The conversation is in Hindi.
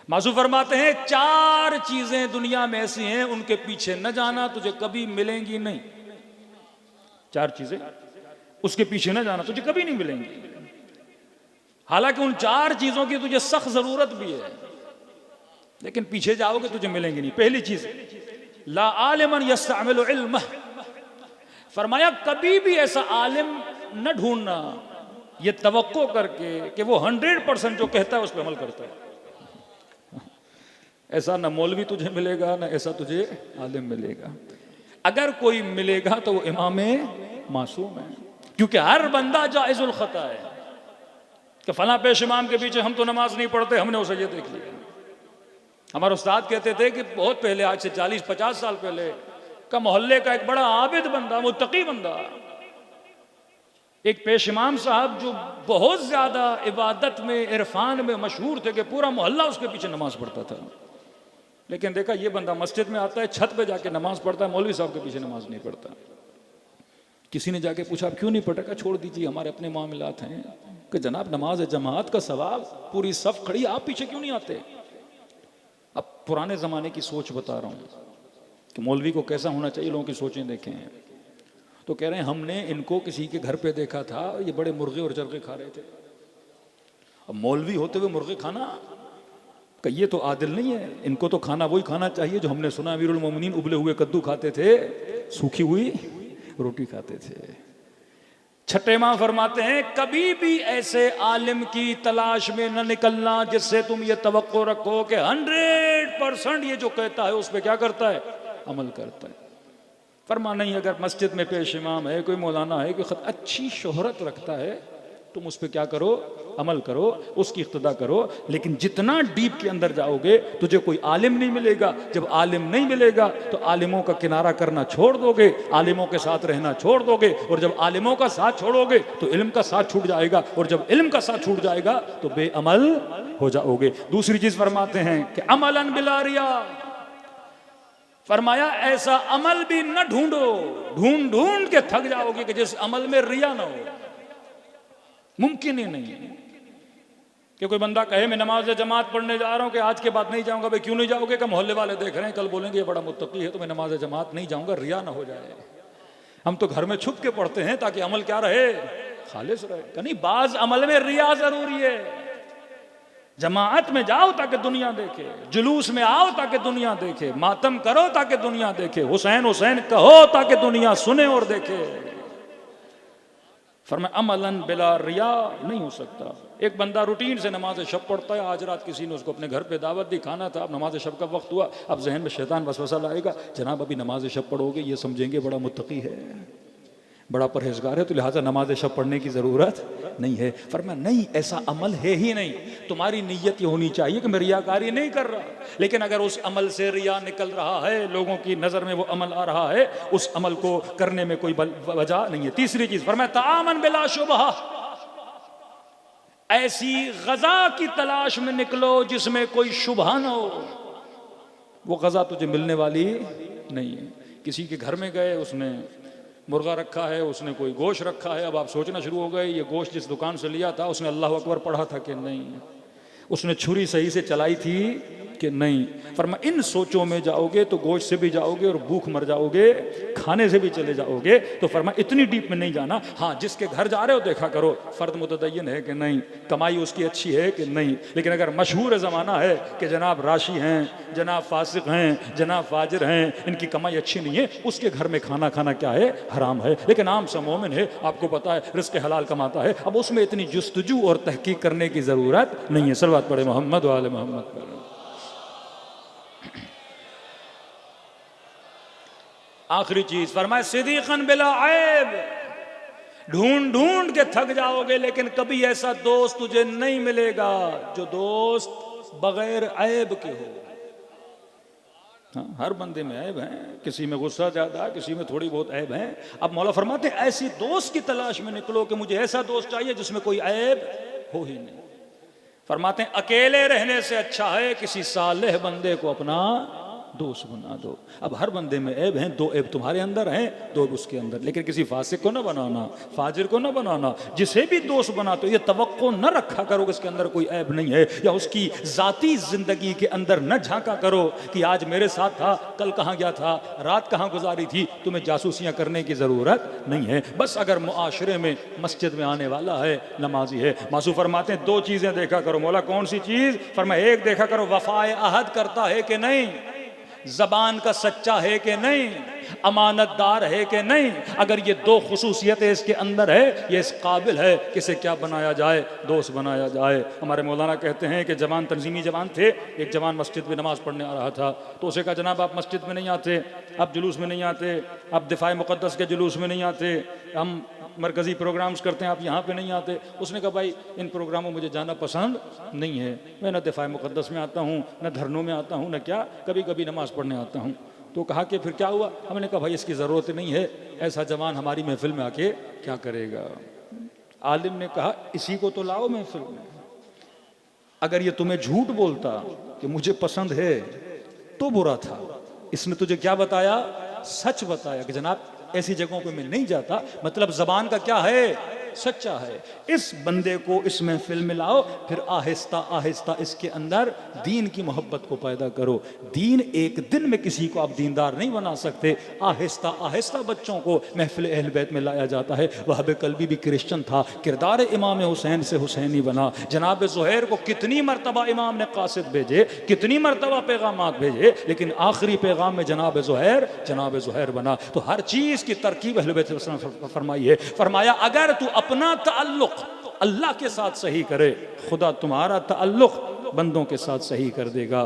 मासू फरमाते हैं चार चीजें दुनिया में ऐसी हैं उनके पीछे न जाना, तुझे कभी मिलेंगी नहीं। चार चीजें उसके पीछे न जाना, तुझे कभी नहीं मिलेंगी। हालांकि उन चार चीजों की तुझे सख्त जरूरत भी है, लेकिन पीछे जाओगे तुझे मिलेंगी नहीं। पहली चीज, ला आलिमन यस्तअमिलु इल्मह, फरमाया कभी भी ऐसा आलिम न ढूंढना ये तवक्को करके कि वो 100% जो कहता है उस पर अमल करता है। ऐसा ना मौलवी तुझे मिलेगा, ना ऐसा तुझे आलिम मिलेगा। अगर कोई मिलेगा तो वो इमाम मासूम है, क्योंकि हर बंदा जायजुल खता है कि फला पेश इमाम के पीछे हम तो नमाज नहीं पढ़ते, हमने उसे ये देख लिया। हमारे उस्ताद कहते थे कि बहुत पहले, आज से 40-50 साल पहले का, मोहल्ले का एक बड़ा आबिद बंदा, मुत्तकी बंदा, एक पेश इमाम साहब जो बहुत ज्यादा इबादत में, इरफान में मशहूर थे कि पूरा मोहल्ला उसके पीछे नमाज पढ़ता था। लेकिन देखा ये बंदा मस्जिद में आता है, छत पे जाके नमाज पढ़ता है, मौलवी साहब के पीछे नमाज नहीं पढ़ता। किसी ने जाके पूछा आप क्यों नहीं पढ़ा? छोड़ दीजिए, हमारे अपने मामलात हैं। कि जनाब नमाज है, जमात का सवाब, पूरी सफ खड़ी, आप पीछे क्यों नहीं आते? अब पुराने जमाने की सोच बता रहा हूं कि मौलवी को कैसा होना चाहिए, लोगों की सोचें देखें। तो कह रहे हैं हमने इनको किसी के घर पे देखा था, ये बड़े मुर्गे और चरखे खा रहे थे। अब मौलवी होते हुए मुर्गे खाना, ये तो आदिल नहीं है। इनको तो खाना वही खाना चाहिए जो हमने सुना अमीरुल मोमिनीन उबले हुए कद्दू खाते थे, सूखी हुई रोटी खाते थे। छठे इमाम फरमाते हैं कभी भी ऐसे आलिम की तलाश में न निकलना जिससे तुम ये तवक्को रखो कि 100% ये जो कहता है उस पर क्या करता है, अमल करता है। फरमा नहीं, अगर मस्जिद में पेश इमाम है, कोई मौलाना है, कोई अच्छी शोहरत रखता है, तुम उस पर क्या करो, अमल करो, उसकी इक्तदा करो। लेकिन जितना डीप के अंदर जाओगे तुझे कोई आलिम नहीं मिलेगा। जब आलिम नहीं मिलेगा तो आलिमों का किनारा करना छोड़ दोगे, आलिमों के साथ रहना छोड़ दोगे, और जब आलिमों का साथ छोड़ोगे तो इल्म का साथ छूट जाएगा, और जब इल्म का साथ छूट जाएगा तो बेअमल हो जाओगे। दूसरी चीज फरमाते हैं कि अमलन बिला रिया, फरमाया ऐसा अमल भी न ढूंढो, ढूंढ ढूंढ के थक जाओगे कि जिस अमल में रिया ना हो। मुमकिन ही नहीं है कि कोई बंदा कहे मैं नमाज जमात पढ़ने जा रहा हूं, कि आज के बाद नहीं जाऊंगा। भाई क्यों नहीं जाओगे? कि मोहल्ले वाले देख रहे हैं, कल बोलेंगे ये बड़ा मुत्तकी है तो मैं नमाज जमात नहीं जाऊंगा, रिया ना हो जाए। हम तो घर में छुप के पढ़ते हैं ताकि अमल क्या रहे, खालिस रहे। नहीं, बाज अमल में रिया जरूरी है। जमात में जाओ ताकि दुनिया देखे, जुलूस में आओ ताकि दुनिया देखे, मातम करो ताकि दुनिया देखे, हुसैन हुसैन कहो ताकि दुनिया सुने और देखे। फरमाया अमलन बिला रिया नहीं हो सकता। एक बंदा रूटीन से नमाज शब पढ़ता है, आज रात किसी ने उसको अपने घर पे दावत दी, खाना था, अब नमाज शब का वक्त हुआ, अब जहन में शैतान वसवसा लाएगा, जनाब अभी नमाज शब पढ़ोगे, ये समझेंगे बड़ा मुत्तकी है, बड़ा परहेजगार है, तो लिहाजा नमाज शब पढ़ने की जरूरत नहीं है। फरमाया नहीं, ऐसा अमल है ही नहीं। तुम्हारी नीयत ये होनी चाहिए कि मैं रियाकारी नहीं कर रहा, लेकिन अगर उस अमल से रिया निकल रहा है, लोगों की नजर में वो अमल आ रहा है, उस अमल को करने में कोई वजह नहीं है। तीसरी चीज फरमाया तामन बिला शुबहा, ऐसी गजा की तलाश में निकलो जिसमें कोई शुबहा ना हो। वो गजा तुझे मिलने वाली नहीं है। किसी के घर में गए, उसने मुर्गा रखा है, उसने कोई गोश्त रखा है, अब आप सोचना शुरू हो गए ये गोश्त जिस दुकान से लिया था उसने अल्लाह अकबर पढ़ा था कि नहीं, उसने छुरी सही से चलाई थी कि नहीं। फरमा इन सोचों में जाओगे तो गोश्त से भी जाओगे और भूख मर जाओगे, खाने से भी चले जाओगे। तो फरमा इतनी डीप में नहीं जाना। हाँ, जिसके घर जा रहे हो देखा करो फर्द मुतदय्यन है कि नहीं, कमाई उसकी अच्छी है कि नहीं। लेकिन अगर मशहूर ज़माना है कि जनाब राशि हैं, जनाब फासिक हैं, जनाब फाजिर हैं, इनकी कमाई अच्छी नहीं है, उसके घर में खाना खाना क्या है, हराम है। लेकिन आम सा मोमिन है, आपको पता है रिज़्क़ हलाल कमाता है, अब उसमें इतनी जुस्तजू और तहकीक करने की ज़रूरत नहीं है। सल्लल्लाहु अलैहि मोहम्मद व आले मोहम्मद पर। आखिरी चीज फरमाए सिद्दीक़न बिला ऐब, ढूंढ ढूंढ के थक जाओगे लेकिन कभी ऐसा दोस्त तुझे नहीं मिलेगा जो दोस्त बगैर ऐब के हो। हाँ, हर बंदे में ऐब है, किसी में गुस्सा ज्यादा, किसी में थोड़ी बहुत ऐब है। अब मौला फरमाते हैं ऐसी दोस्त की तलाश में निकलो कि मुझे ऐसा दोस्त चाहिए जिसमें कोई ऐब हो ही नहीं। फरमाते हैं अकेले रहने से अच्छा है किसी सालेह बंदे को अपना दोस्त बना दो। अब हर बंदे में ऐब हैं, 2 ऐब तुम्हारे अंदर हैं, 2 ऐब उसके अंदर, लेकिन किसी फासिक को ना बनाना, फाजिर को ना बनाना। जिसे भी दोस्त बनाते हो ये तवक्को न रखा करो कि इसके अंदर कोई ऐब नहीं है, या उसकी ज़ाती ज़िंदगी के अंदर न झांका करो कि आज मेरे साथ था, कल कहाँ गया था, रात कहाँ गुजारी थी। तुम्हें जासूसियाँ करने की ज़रूरत नहीं है। बस अगर मुआशरे में मस्जिद में आने वाला है, नमाजी है। मासू फरमाते हैं 2 चीज़ें देखा करो। मौला कौन सी चीज़? फरमाया एक देखा करो वफाए अहद करता है कि नहीं, ज़बान का सच्चा है कि नहीं, अमानतदार है कि नहीं। अगर ये 2 खुसूसियतें इसके अंदर है, ये इस काबिल है कि इसे क्या बनाया जाए, दोस्त बनाया जाए। हमारे मौलाना कहते हैं कि जवान तंजीमी जवान थे, एक जवान मस्जिद में नमाज़ पढ़ने आ रहा था, तो उसे कहा जनाब आप मस्जिद में नहीं आते, आप जुलूस में नहीं आते, आप दिफाए मुक़द्दस के जुलूस में नहीं आते, हम मरकज़ी प्रोग्राम्स करते हैं, आप यहाँ पे नहीं आते। उसने कहा भाई इन प्रोग्रामों में मुझे जाना पसंद नहीं है, मैं न दिफाए मुक़द्दस में आता हूँ, न धरनों में आता हूँ, न क्या कभी कभी नमाज़ पढ़ने आता हूँ। तो कहा कि फिर क्या हुआ? हमने कहा भाई इसकी ज़रूरत नहीं है, ऐसा जवान हमारी महफिल में आके क्या करेगा। आलिम ने कहा इसी को तो लाओ महफिल में। अगर ये तुम्हें झूठ बोलता कि मुझे पसंद है तो बुरा था, इसने तुझे क्या बताया? सच बताया कि जनाब ऐसी जगहों पे मैं नहीं जाता। मतलब ज़बान का क्या है? सच्चा है। इस बंदे को इस महफिल में लाओ, फिर आहिस्ता आहिस्ता इसके अंदर दीन की मोहब्बत को पैदा करो। दीन एक दिन में किसी को आप दीनदार नहीं बना सकते, आहिस्ता आहिस्ता बच्चों को महफिल अहल बैत में लाया जाता है। वहाब कल्बी भी क्रिश्चन था, किरदार इमाम हुसैन से हुसैनी बना। जनाब ज़ुहैर को कितनी मरतबा इमाम ने कासिद भेजे, कितनी मरतबा पैगामात भेजे, लेकिन आखिरी पैगाम में जनाब ज़ुहैर बना। तो हर चीज़ की तरकीब अहल बैत फरमाई है। फरमाया अगर तू अपना ताल्लुक अल्लाह के साथ सही करे, खुदा तुम्हारा ताल्लुक बंदों के साथ सही कर देगा।